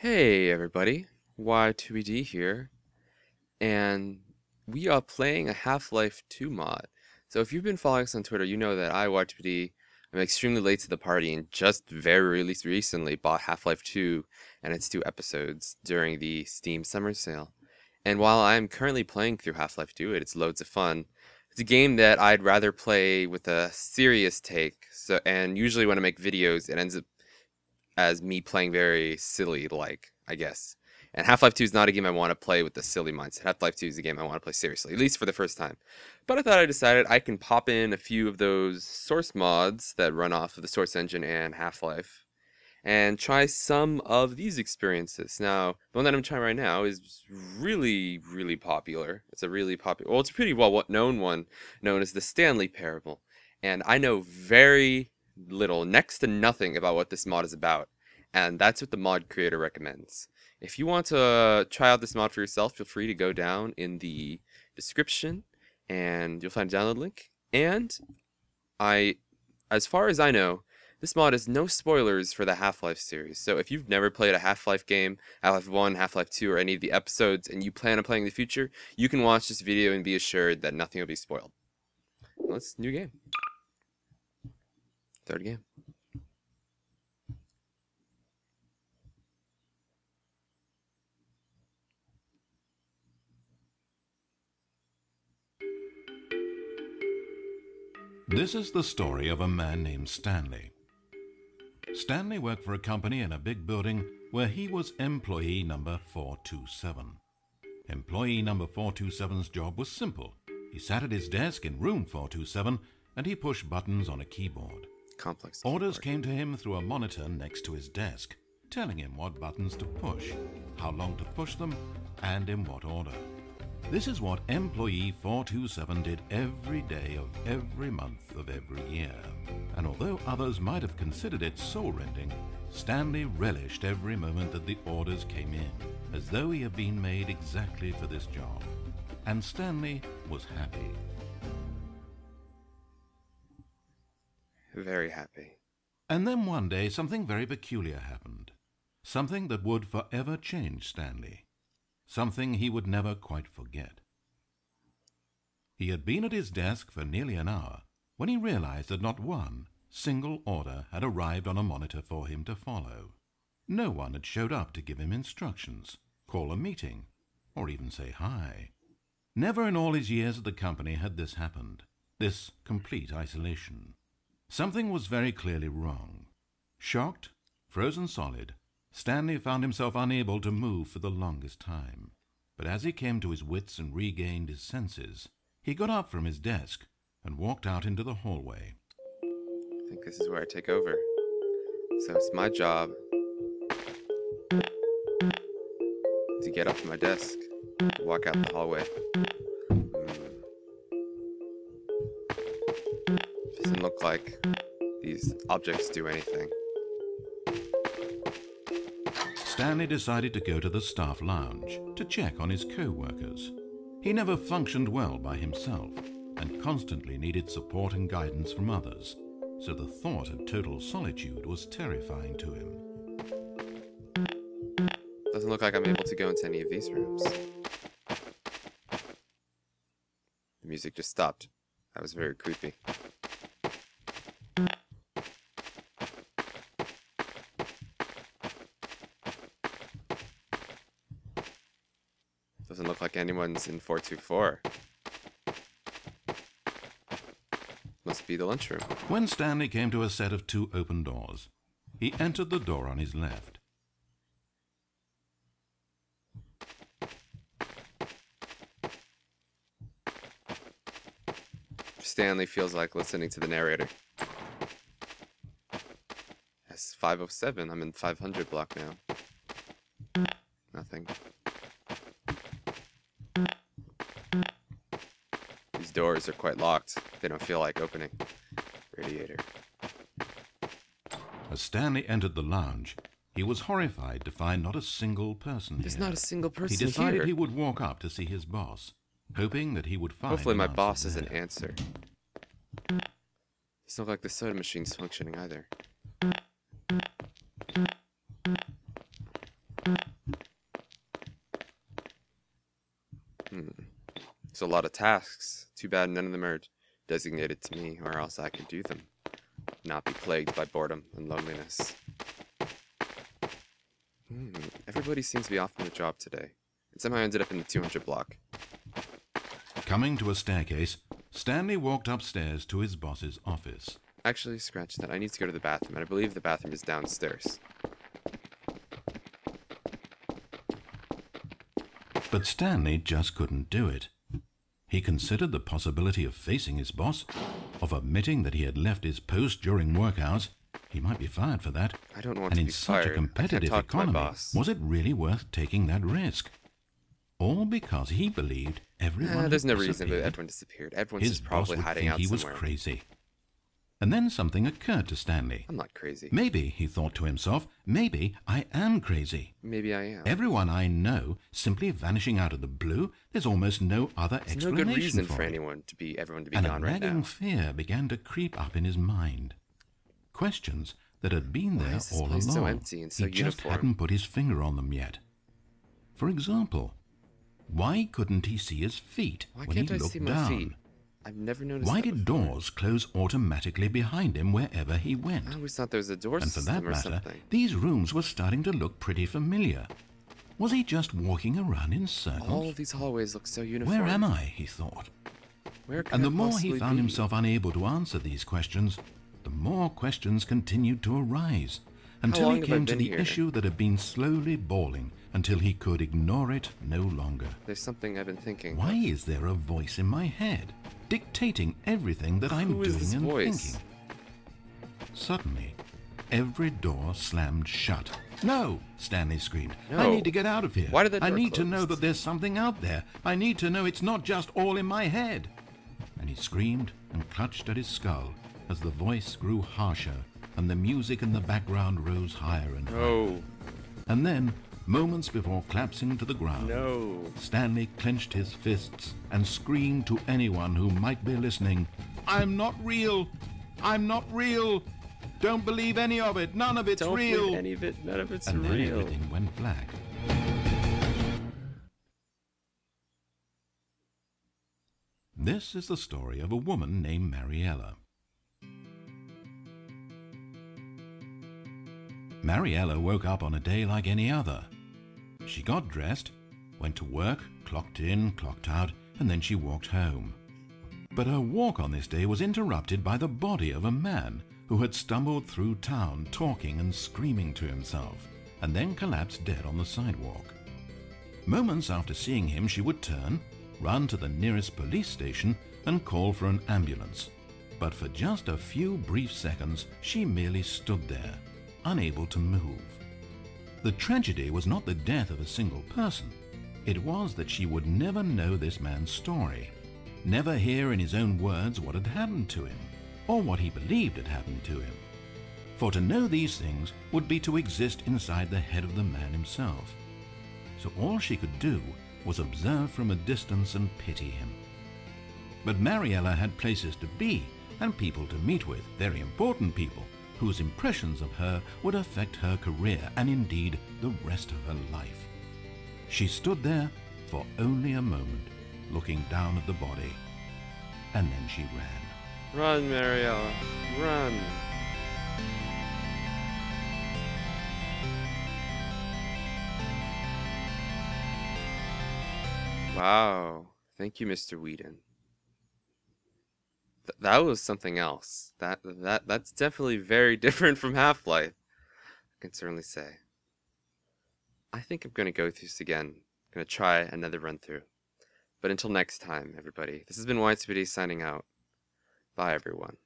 Hey everybody, Y2ED here, and we are playing a Half-Life 2 mod. So if you've been following us on Twitter, you know that I, Y2ED, am extremely late to the party and just very recently bought Half-Life 2 and its 2 episodes during the Steam Summer Sale. And while I'm currently playing through Half-Life 2, it's loads of fun. It's a game that I'd rather play with a serious take, and usually when I make videos, it ends up as me playing very silly, like, I guess. And Half-Life 2 is not a game I want to play with the silly mindset. Half-Life 2 is a game I want to play seriously, at least for the first time. But I decided I can pop in a few of those source mods that run off of the Source engine and Half-Life and try some of these experiences. Now, the one that I'm trying right now is really popular. It's a really popular, well, it's a pretty well-known one, known as the Stanley Parable. And I know very little, next to nothing, about what this mod is about, and that's what the mod creator recommends. If you want to try out this mod for yourself, feel free to go down in the description and you'll find a download link. And as far as I know, this mod has no spoilers for the Half-Life series. So if you've never played a Half-Life game, Half-Life 1, Half-Life 2, or any of the episodes, and you plan on playing in the future, you can watch this video and be assured that nothing will be spoiled. Well, it's a new game. Third game. This is the story of a man named Stanley. Stanley worked for a company in a big building where he was employee number 427. Employee number 427's job was simple. He sat at his desk in room 427 and he pushed buttons on a keyboard. Complex. Orders came to him through a monitor next to his desk, telling him what buttons to push, how long to push them, and in what order. This is what employee 427 did every day of every month of every year. And although others might have considered it soul-rending, Stanley relished every moment that the orders came in, as though he had been made exactly for this job. And Stanley was happy. Very happy. And then one day something very peculiar happened. Something that would forever change Stanley. Something he would never quite forget. He had been at his desk for nearly an hour when he realized that not one single order had arrived on a monitor for him to follow. No one had showed up to give him instructions, call a meeting, or even say hi. Never in all his years at the company had this happened, this complete isolation. Something was very clearly wrong. Shocked, frozen solid, Stanley found himself unable to move for the longest time. But as he came to his wits and regained his senses, he got up from his desk and walked out into the hallway. I think this is where I take over. So it's my job to get up from my desk, walk out the hallway. Doesn't look like these objects do anything. Stanley decided to go to the staff lounge to check on his co-workers. He never functioned well by himself and constantly needed support and guidance from others, so the thought of total solitude was terrifying to him. Doesn't look like I'm able to go into any of these rooms. The music just stopped. That was very creepy. Doesn't look like anyone's in 424. Must be the lunchroom. When Stanley came to a set of 2 open doors, he entered the door on his left. Stanley feels like listening to the narrator. That's 507. I'm in 500 block now. Nothing. These doors are quite locked. They don't feel like opening. Radiator. As Stanley entered the lounge, he was horrified to find not a single person There's here. not a single person He decided here. he would walk up to see his boss, hoping that he would find Hopefully an my answer boss there. doesn't answer. It's not like the soda machine's functioning either. There's a lot of tasks. Too bad none of them are designated to me, or else I could do them. Not be plagued by boredom and loneliness. Everybody seems to be off on the job today. And somehow I ended up in the 200 block. Coming to a staircase, Stanley walked upstairs to his boss's office. Actually, scratch that. I need to go to the bathroom, and I believe the bathroom is downstairs. But Stanley just couldn't do it. He considered the possibility of facing his boss, of admitting that he had left his post during work hours. He might be fired for that. I don't want and to in be such fired. a competitive I can't talk to my economy, boss. was it really worth taking that risk? All because he believed everyone There's had no reason that disappeared. everyone disappeared. Everyone's His just boss probably would hiding think out he was somewhere. crazy. And then something occurred to Stanley. I'm not crazy. Maybe, he thought to himself, maybe I am crazy. Maybe I am. Everyone I know simply vanishing out of the blue, there's almost no other There's no explanation good reason for it. everyone to be And a gone right nagging now. fear began to creep up in his mind. Questions that had been Why there is this all place along. so empty and so he just uniform? hadn't put his finger on them yet. For example, why couldn't he see his feet Why when he can't I looked see my down? feet? I've never noticed Why that did before. doors close automatically behind him wherever he went? I always thought there was a door And for system that or matter, something. these rooms were starting to look pretty familiar. Was he just walking around in All circles? of these hallways look so uniform. Where am I? He thought. Where could And I the more he possibly found be? himself unable to answer these questions, the more questions continued to arise, until long he have I came to been the here? issue that had been slowly boiling until he could ignore it no longer. There's something I've been thinking. Why is there a voice in my head, dictating everything that I'm Who is doing this and voice? thinking? Suddenly, every door slammed shut. No! Stanley screamed. I No. need to get out of here. Why did that I door need to know close? that there's something out there. I need to know it's not just all in my head. And he screamed and clutched at his skull as the voice grew harsher and the music in the background rose higher and higher. No. And then, moments before collapsing to the ground, No. Stanley clenched his fists and screamed to anyone who might be listening, I'm not real! I'm not real! Don't believe any of it! None of it's Don't real! believe any of it. None of it's And then real. everything went black. This is the story of a woman named Mariella. Mariella woke up on a day like any other. She got dressed, went to work, clocked in, clocked out, and then she walked home. But her walk on this day was interrupted by the body of a man who had stumbled through town talking and screaming to himself, and then collapsed dead on the sidewalk. Moments after seeing him, she would turn, run to the nearest police station, and call for an ambulance. But for just a few brief seconds, she merely stood there, unable to move. The tragedy was not the death of a single person. It was that she would never know this man's story, never hear in his own words what had happened to him, or what he believed had happened to him. For to know these things would be to exist inside the head of the man himself. So all she could do was observe from a distance and pity him. But Mariella had places to be and people to meet with, very important people, whose impressions of her would affect her career and indeed the rest of her life. She stood there for only a moment, looking down at the body, and then she ran. Run, Mariella. Run. Wow. Thank you, Mr. Whedon. That was something else. That's definitely very different from Half-Life. I can certainly say. I think I'm going to go through this again. I'm going to try another run through. But until next time, everybody, this has been Y2PD signing out. Bye, everyone.